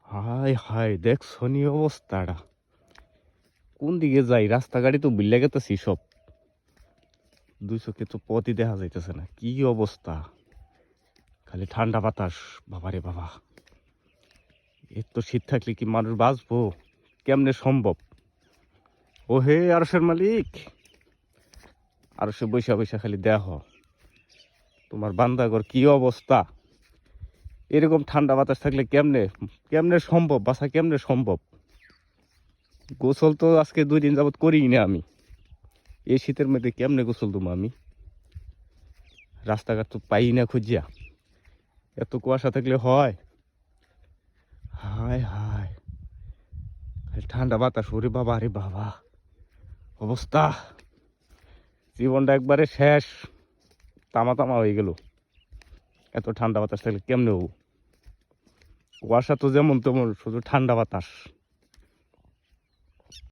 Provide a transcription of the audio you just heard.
হায় হায় দেখছো নি অবস্থাটা, কোন দিকে যাই রাস্তাঘাটে তো বিল্লা গেতেছি সব, দুই চোখে তো পথই দেখা যাইতেছে না, কি অবস্থা। খালি ঠান্ডা বাতাস, বাবারে বাবা। এর তো শীত থাকলে কি মানুষ বাঁচবো? কেমনে সম্ভব? ও হে আরশের মালিক, আরশে বৈশা বৈশা খালি দেহ তোমার বান্দাগর কি অবস্থা। এরকম ঠান্ডা বাতাস থাকলে কেমনে কেমনে সম্ভব বাসা, কেমনে সম্ভব? গোসল তো আজকে 2 দিন যাবত করিই না আমি। এই শীতের মধ্যে কেমনে গোসল দেবো আমি? রাস্তাঘাট তো পাই না খুঁজিয়া, এত কুয়াশা থাকলে হয়? হায় হায়, ঠান্ডা বাতাস, ওরে বাবা রে বাবা, অবস্থা। জীবনটা একবারে শেষ, তামা তামা হয়ে গেল। এত ঠান্ডা বাতাস থাকলে কেমনে হবো? কুয়াশা তো যেমন তেমন, শুধু ঠান্ডা বাতাস।